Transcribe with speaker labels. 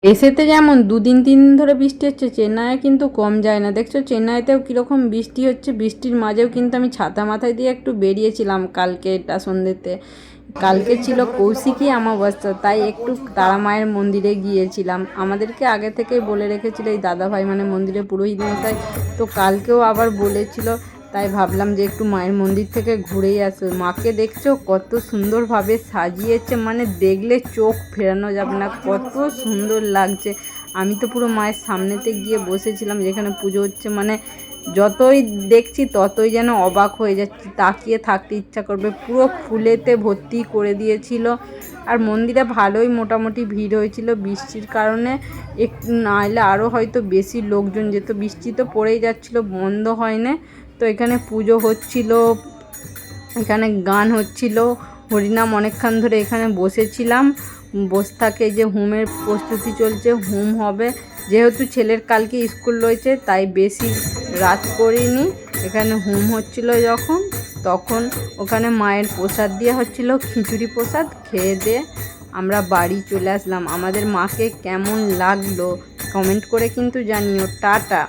Speaker 1: এসেতে যেমন 2-3 দিন ধরে বৃষ্টি হচ্ছে, চেন্নাইয়ে কিন্তু কম যায় না। দেখছো চেন্নাইতেও কীরকম বৃষ্টি হচ্ছে। বৃষ্টির মাঝেও কিন্তু আমি ছাতা মাথায় দিয়ে একটু বেরিয়েছিলাম কালকে এটা সন্ধ্যেতে। কালকে ছিল কৌশিকী অমাবস্যা, তাই একটু তারা মায়ের মন্দিরে গিয়েছিলাম। আমাদেরকে আগে থেকেই বলে রেখেছিল এই দাদাভাই, মানে মন্দিরে পুরোহিত মশাই, তো কালকেও আবার বলেছিল। তাই ভাবলাম যে একটু মায়ের মন্দির থেকে ঘুরেই আসো। মাকে দেখছো কত সুন্দরভাবে সাজিয়েছে, মানে দেখলে চোখ ফেরানো যাবে না, কত সুন্দর লাগছে। আমি তো পুরো মায়ের সামনেতে গিয়ে বসেছিলাম যেখানে পুজো হচ্ছে, মানে যতই দেখছি ততই যেন অবাক হয়ে যাচ্ছি, তাকিয়ে থাকতে ইচ্ছা করবে। পুরো ফুলেতে ভর্তি করে দিয়েছিল। আর মন্দিরে ভালোই মোটামুটি ভিড় হয়েছিল বৃষ্টির কারণে। একটু না এলে আরও হয়তো বেশি লোকজন যেত। বৃষ্টি তো পড়েই যাচ্ছিল, বন্ধ হয় না। তো এখানে পুজো হচ্ছিল, এখানে গান হচ্ছিল, হরিনাম অনেকক্ষণ ধরে এখানে বসেছিলাম। বসে থাকে যে হোমের প্রস্তুতি চলছে, হোম হবে। যেহেতু ছেলের কালকে স্কুল রয়েছে তাই বেশি রাত করিনি। এখানে হোম হচ্ছিল যখন, তখন ওখানে মায়ের প্রসাদ দেওয়া হচ্ছিল, খিচুড়ি প্রসাদ। খেয়ে দিয়ে আমরা বাড়ি চলে আসলাম। আমাদের মাকে কেমন লাগলো কমেন্ট করে কিন্তু জানিও। টাটা।